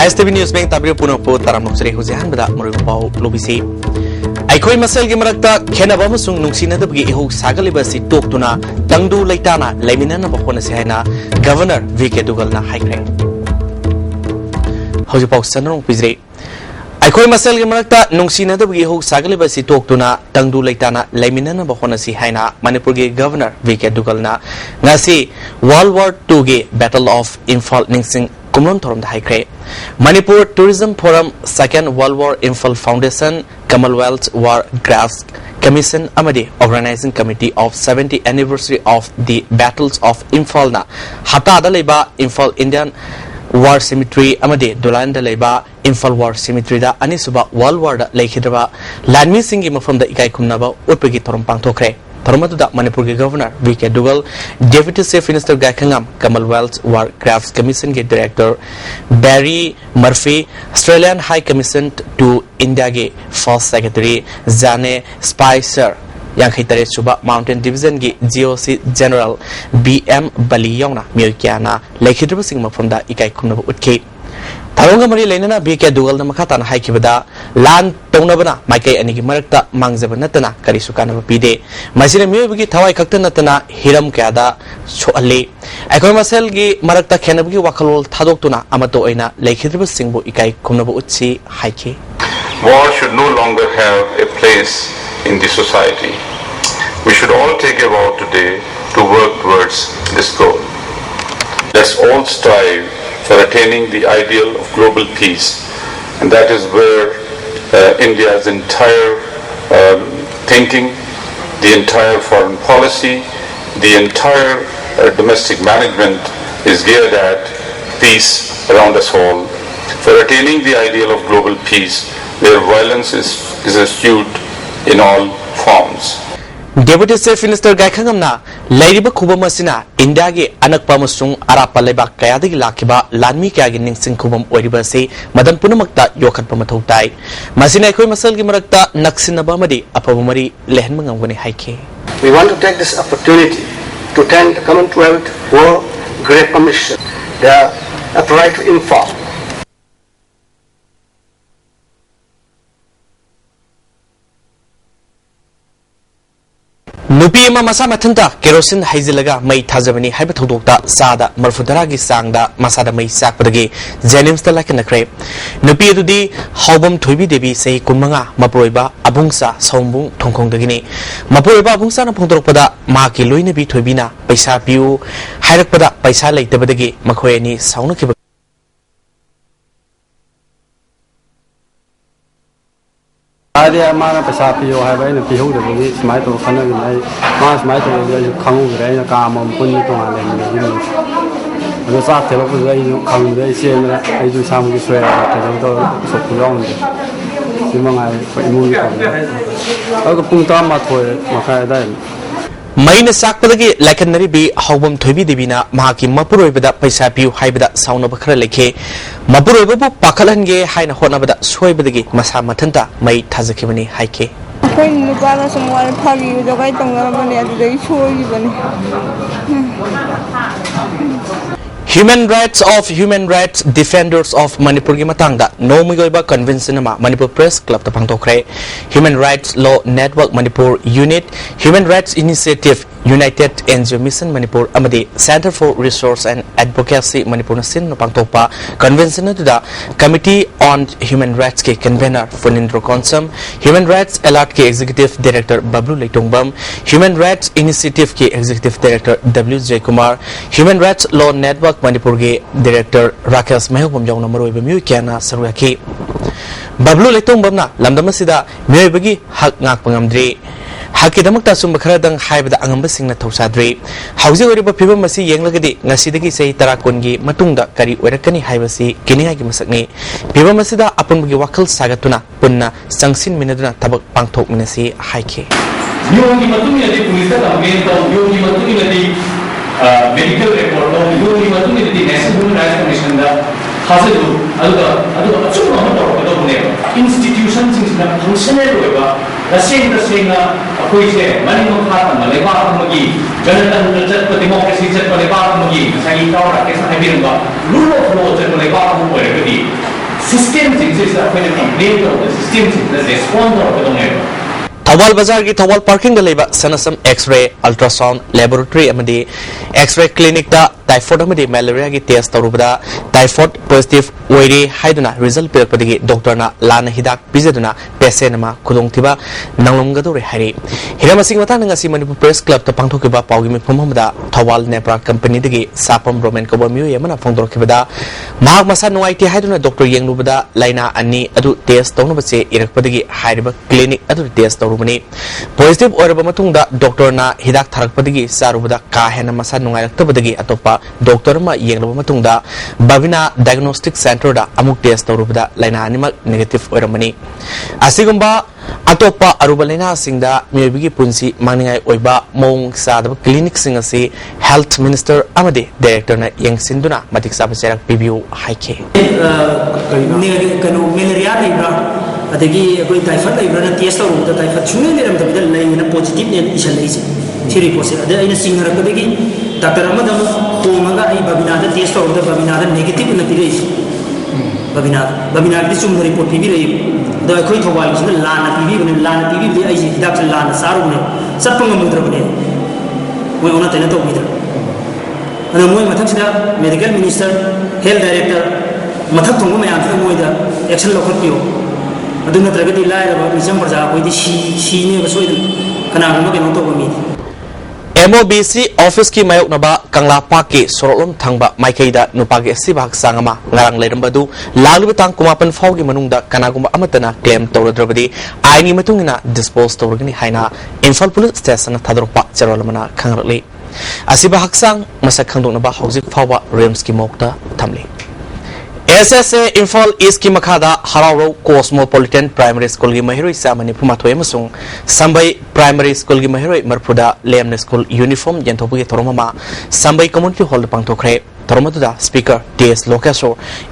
ISTV News Bank tabir puno po taram nuksari hujan beda merupakan pau lobisi. Aikoi masal ke merakta kena bawa sung nuksina tu bagi ihu sagal ibasi tok tuna tangdu leitana lemina na bakona sehena Governor VK Duggal na high grade. Hauju pau sanarong pizre. Aikoi masal ke merakta nuksina tu bagi ihu sagal ibasi tok tuna tangdu leitana lemina na bakona sehena Manipur ke Governor VK Duggal na ngasi World War II ke Battle of Imphal ningsing Kumlon Thorom the High Grade. Manipur Tourism Forum Second World War Imphal Foundation Commonwealth War Graphs Commission Amadi Organizing Committee of 70th Anniversary of the Battles of Imphal na Hata da leba Imphal Indian War Cemetery Amadi Dulan da leba Imphal War Cemetery da anisuba World War da lekhidaba Lanmi Singh mafam da ikai kumnaba utpagi thorom pangthokre. Tharumatuda Manipur ke Governor VK Duggal, Deputy Chief Minister Gaikangam, Commonwealth War Crafts Commission ke Director Barry Murphy, Australian High Commission to India ke First Secretary Zane Spicer, yang hitare suba Mountain Division ke GOC General BM Baliyona Miyokana, Lekhidraba Singh mafamda ikai kumnaba utke. Tarunga mari lainana VK Duggal na makatana haikibada lan tongnabana maikai anigi marakta mangjaba natana kari sukana pide masina miyobigi thawai khakta natana hiram kyada soali aikoi masel gi marakta khenabgi wakalol thadoktuna amato oina leikhidrba singbu ikai khumnaba utsi haiki. War should no longer have a place in the society. We should all take a vow today to work towards this goal. Let's all strive for attaining the ideal of global peace, and that is where India's entire thinking, the entire foreign policy, the entire domestic management is geared at peace around us all. For attaining the ideal of global peace, where violence is eschewed in all forms. Deputy Chief Minister Gaikangam na lairiba khubam asina India ge anakpa masung arapa lebak kaya dagi lakiba lanmi kaya ge ningsing khubam oiriba se madan punamakta yokhatpa mathau tai masina aikoi masal gi marakta naksinaba madi apabumari lehen mangamgani haike. We want to take this opportunity to thank the Commonwealth War Grape Commission, the authority to inform. Nupi ama masa mathanta kerosene haizilaga mai thajabani haiba thodokta sada marfudara gi sangda masada mai sakpadagi Jennings ta lakanakre nupi adudi haubam thoibi debi sei kunmanga maproiba abungsa sombung thongkhongdagini maproiba abungsa na phongtorokpada ma ki loina bi thoibina paisa piu hairakpada paisa leitabadagi makhoi ani saunakhiba Ada mana pasal piu hai bayi na piu dah bagi semai tu kana gini, mana semai tu dia kamu gini, na kamu pun itu ada ni. Ada saat terlalu pun dia kamu dia siapa na, itu sama kita suai, terlalu tu sokong dia. Semua ngai imun itu. Aku pun tahu macam macam ada. Maina sakpadagi laikannari bi haubam thoibi debina mahaki mapuroibada paisa piu haibada sauna bakhara lekhe mapuroibabu pakhalange haina honabada soibadagi masa mathanta mai thajakibani haike. Koi nupana samwal phagi jogai tongarabani adudai soibani. Human Rights Defenders of Manipur gi matangda nomugoiba convention ama Manipur Press Club ta pangtokre Human Rights Law Network Manipur Unit Human Rights Initiative United NGO Mission Manipur amadi Center for Resource and Advocacy Manipur na sin no pangtokpa convention da Committee on Human Rights ke convener Funindro Konsam Human Rights Alert ke Executive Director Bablu Leitongmbam Human Rights Initiative ke Executive Director WJ Kumar Human Rights Law Network Manipur ge Director Rakesh Mehbum jong namroi bemiu kiana sarwaki Bablu Leitongmbam na lamdamasida meyobagi hak ngak pangamdri Hakidamakta sumba kharadang haibada angamba singna thausadre hauji oriba phibam masi yenglagadi ngasidagi sei tarakongi matungda kari oirakani haibasi kininga gi masakni phibam masida apunbugi wakal sagatuna punna sangsin minaduna tabak pangthok minasi haike yogi matungi adi pulisa kamgen ta yogi matungi adi medical report no yogi matungi adi national human rights commission da khasadu aduga achuma ma torko do ne institution sing sina functional oiba तसेंग अखोइसे मनी मखा तम लेबा अमगी गणतंत्र चत democracy चत लेबा अमगी सही तौर के साइबिरंगा रूल ऑफ लॉ चत लेबा अमु ओइरगदी सिस्टम सिंगसे अखोइने कंप्लेन तौर सिस्टम सिंगसे रेस्पोंड तौर कदोंगे थौबाल बाजार की थौबाल पार्किंग दा लेबा सनसम एक्स-रे अल्ट्रासाउंड लेबोरेटरी अमदी एक्स-रे क्लिनिक दा टाइफॉइड अमदी मलेरिया की टेस्ट तौरुबदा टाइफॉइड पॉजिटिव ओइरे हाइदुना रिजल्ट पिरकपदगी डॉक्टर ना लाना हिदाक पिजदुना पेशेंट मा खुदोंथिबा नांगलमगदोरे हारि हिरामसिंग मतान ngasi मणिपुर प्रेस क्लब ता पांथोकिबा पाउगी मिफम हमदा थौबाल नेप्रा कंपनी दगी सापम रोमन कबो मियो यमना फोंदोरखिबदा माग मसा नोआइटी हाइदुना डॉक्टर येंगलुबदा लाइना अनि अदु टेस्ट तौनबसे इरकपदगी हाइरिबा क्लिनिक अदु टेस्ट तौरुबनी पॉजिटिव ओइरबा मतुंगदा डॉक्टर ना हिदाक थारकपदगी सारुबदा का हेना मसा नोआइरक्तबदगी अतोपा डॉक्टर मा येंगलबा मतुंगदा बबिना डायग्नोस्टिक सेंटर दा अमुक टेस्ट तौरुबदा लाइना अनिमक नेगेटिव ओइरमनी असिगुंबा अतोपा अरुबा लाइना सिंगदा मियोबिगी पुंसी मांगनिंगाई ओइबा मोंग सादब क्लिनिक सिंग असि हेल्थ मिनिस्टर अमदे डायरेक्टर ना येंगसिंदुना मतिक साब सेरक पिबियु हाइखे कनो मलेरिया लेब्रा अदगी कोई टाइफाइड लेब्रा ना टेस्ट तौरुबदा टाइफाइड सुने लेरम तबदा लाइना पॉजिटिव ने इशन लेइसे थि रिपोर्ट से अदे आइना सिंगरकदगी डॉक्टर अमदम होमगा आई बबिनादा टेस्ट तौरुबदा बबिनादा नेगेटिव न पिरेइसे बबिना की चुम रिपोर्ट पीबी रही दो अखोई थौबाल की लाना पीबी आई हिदाक से लाना सारुने चटपंग मुद्रबने मोय ओना तेना तौबीदा अना मोय मथकसिदा मेडिकल मिनिस्टर हेल्थ डायरेक्टर मथक थोंग मयाम से मोयदा एक्शन लौखपियो अदु नत्रगदी लायरबा मिजम प्रजा कोइदी सी ने बसोइद कनागुम केनो तौबमी MOBC ऑफिस की मायोकनबा कंगला पाक के सोरोलम थांगबा माइकैदा नुपागे सिबाक Sangma ngarang leirambadu lalu tang kumapan faw gi manungda kanagumba amatana claim tawradrabadi aini matungina dispose tawrgani haina Imphal police station thadropa charolamana khangrali asiba haksang masak khangdonaba hojik fawba rems ki mokta thamli SSA Imphal East की मखादा हरारो Cosmopolitan Primary School की महिरोई सामने पुमाथोय मसुंग संबई Primary School की महिरोई मरफुदा लेमने school uniform यंथोपुगे तोरममा संबई कम्युनिटी हॉल पांथोखरे तोरमदुदा स्पीकर DS Lokesor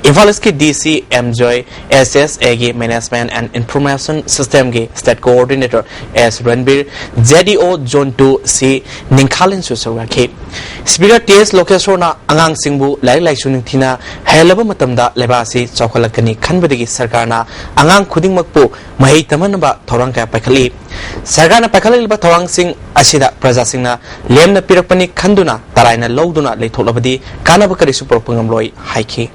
Imphal की DC Mjoy SSA की मैनेजमेंट एंड इंफॉर्मेशन सिस्टम के state coordinator S Ranbir ZDO Zone 2 C निंखालिन सुसरवाखे स्पीकर TS Lokesor ना अंगांग सिंबु लाइक लाइक सुनिंगथिना हेलब मतमदा लेबासी चौखलकनी खनबदगी सरकारना अंगांग खुदिंगमकपु मही तमनबा थौरांग का पैखली सरकारना पैखलिबा थौरांग सिंग असिदा प्रजा सिंगना लेमना पिरकपनी खंदुना तराइना लौदुना लेथोलबदी कानब करिसु परपंगमलोय हाइखि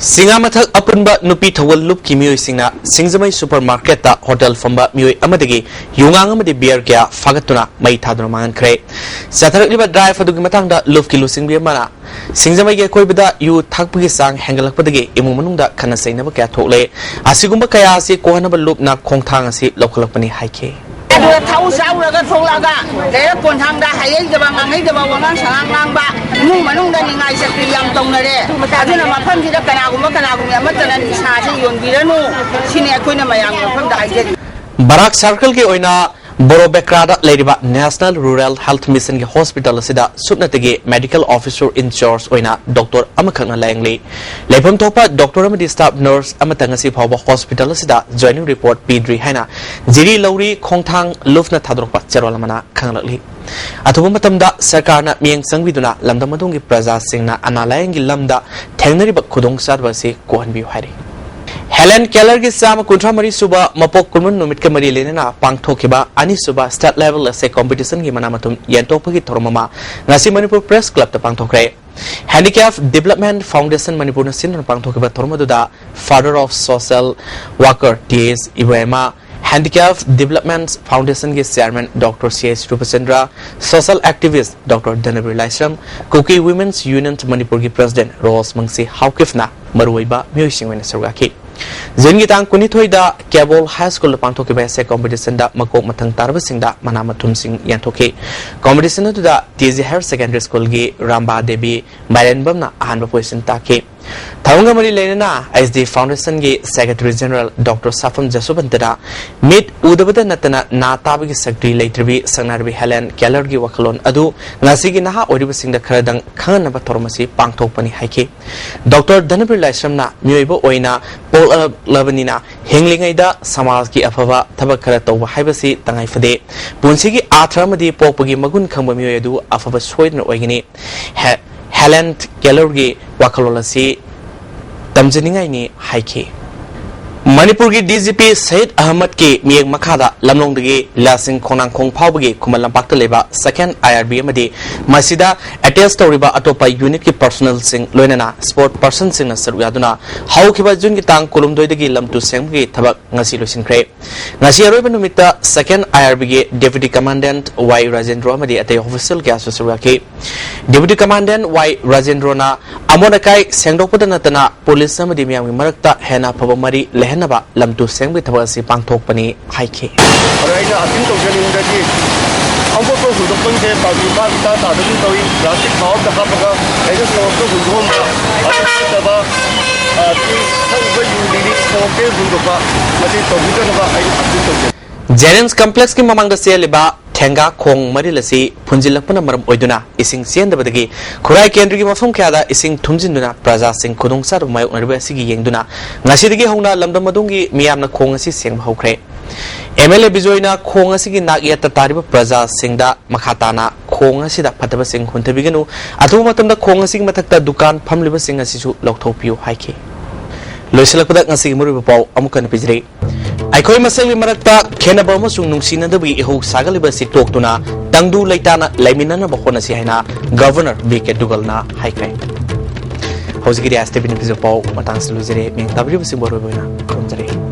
सिंगा मथक अपुनबा नुपी थवल लुप की मियोय सिंगना सिंगजमई सुपरमार्केट ता होटल फंबा मियोय अमदगी युंगांग अमदि बियर क्या फागतुना मई थादुना मांगनख्रे सथरकलिबा ड्राइव अदुगी मतंगदा लुप की लुसिंग बियमाना सिंगजमई के कोइबदा यु थकपगी सांग हेंगलकपदगी इमु मनुंगदा खना सैनबा क्या थोकले आसिगुंबा कया असि कोहनबा लुपना खोंगथांग असि लौखलकपनी हाइखे थाउ साउरगा थोलागा लेर कोनथांगदा हायैदबा मांगैदबा वंगां सांगांबा इमुं मनुंगदा निंगाइ सक्रि याम तौनरे अदुना मफमसिदा कनागुम अमतना निसासे योनबिरनु सिने अखोइना मयाम मफमदा हाइजरि बराक सर्कल के ओइना बोरोबेक्रादा लेरिबा नेशनल रूरल हेल्थ मिशन के हॉस्पिटल सिदा सुपनतगे मेडिकल ऑफिसर इंचार्ज ओइना डॉक्टर अमखंगना लायंगले लेफम थोपा डॉक्टर अमदि स्टाफ नर्स अमतंगसी फावबा हॉस्पिटल सिदा जॉइनिंग रिपोर्ट पीद्री हैना जिरी लौरी खोंथांग लुफना थादरपा चरोलमना खंगलकली अथुबा मतमदा सरकारना मियंग संगविदुना लमदमदुंगी प्रजा सिंगना अनालायंगी लमदा थेंगनरिबा खुदोंग सादबसे कोहनबियु हाइरे हेलेन केलर की साम कुंट्रा मरी सुबह मपोक कुलमन नुमित के मरी लेने ना पांगथोकिबा अनि सुबह स्टेट लेवल से कंपटीशन की मनामतुम यंतोपगी थोरममा ngasi मणिपुर प्रेस क्लब ता पांगथोखरे हैंडीकैप डेवलपमेंट फाउंडेशन मणिपुर न सिन पांगथोकिबा थोरमदुदा father of social worker TS Ibema handicap development foundation के chairman doctor CS Rupchandra social activist doctor Dhanbir Laishram Kuki women's union Manipur की प्रेसिडेंट रोज मंगसी हाउकिफना मरुइबा म्यूजिक सरगाकी जिनगी तांग कुनिथोइदा केबल हाई स्कूल पांथोकिबा से कंपटीशन दा मकोक मथंग तारबसिंगदा मनामथुम सिंग यांथोके competition दुदा TG higher secondary school की रामबा देवी माइलेनबमना अहानबा पोजीशन ताके थाउंगा मरी लेना SD फाउंडेशन के सेक्रेटरी जनरल डॉक्टर साफम जसुबंतरा मिट उदबदा नतना नाताबगी सेक्रेटरी लेट्रबी संगनारबी हेलेन केलर की वखलोन अदु ngasi नहा ओरिबसिंगदा खरदंग खंगनबा थोरमसी पांगथोकपनी हाइके डॉक्टर धनबीर लाइसमना मियोइबो ओइना पोल लबनिना हिंगलिंगैदा समाज की अफवा थबक खरा तौबा हाइबसी तंगाई फदे पुंसी की आथ्रा मदी पोपगी मगुन खंबा मियोय अदु अफवा सोइदन ओइगनी हेलेन केलर की वाखलोलसी तमजनिंगाइनी हाइखे मणिपुर की डीजीपी सईद अहमद की मियक मखादा लमलोंदगी लासिंग खोनांगखोंग फावबगी खुमल लंपाक्ता लेबा सेकेंड आईआरबी अमदी मसिदा अटैच तौरिबा अतोपा यूनिट की पर्सनल सिंग लोइनना स्पोर्ट पर्सन सिंग सरुक यादुना हाउखिबा जुन की तांग कुलुमदोइदगी लमतु सेंगगी थबक ngasi लोसिनख्रे ngasi अरोइबा नुमिता सेकेंड आईआरबी के डेप्यूटी कमांडेंट वाई राजेंद्र अमदी अतै ऑफिशियल क्या सुसरुकी डेप्यूटी कमांडेंट वाई राजेंद्रना अमोनकाई सेंगदोकपदा नतना पुलिस अमदी मियामगी मरक्ता हेना फबो मरी लेहनबा लमतु सेंगबी थबसी पांगथोकपनी हाइखे अराइना असिन तौजनिंगदगी अमबो हुदोकपनसे पाबिबा ता तादुन तोई प्लास्टिक पाव तखापगा एजो सोतो हुदोमबा अतबा की संगबा यूनिटी सोके हुदोबा मति तौबिदनबा आई असिन तौजन जेरेंस कॉम्प्लेक्स की ममांग सेलिबा थेंगा खोंग मरिलसी फुंजिलपना मरम ओइदुना इसिंग सेंदबदगी खुराई केंद्र की मफम ख्यादा इसिंग थुमजिनदुना प्रजा सिंग खुदोंसार मायोनरबे असिगी येंगदुना ngasiदगी होंगना लमदम मदुंगी मियामना खोंग असि सेंग हौख्रे एमएलए बिजोयना खोंग असिगी नागिया तारिबा प्रजा सिंगदा मखाताना खोंग असिदा फतबा सिंग हुंथबिगनु अथु मतमदा खोंग असिगी मथक्ता दुकान फमलिबा सिंग असिसु लौथोपियो हाइखे लोइसलकदा ngasi मुरिबा पाव अमुकन पिजरे अखोई मसेल मरक्ता खेनबा अमसुंग नुंसिनदबी इहौ सागलिबा सि टोकतुना तंगदु लैताना लैमिनना बखोनसि हाइना गवर्नर बीके दुगलना हाइख्रे हौजिगिरि आस्ते बिनि पिजो पाव मतांग सलुजरे मिंग तबरिबसि बरोबना खुमजरे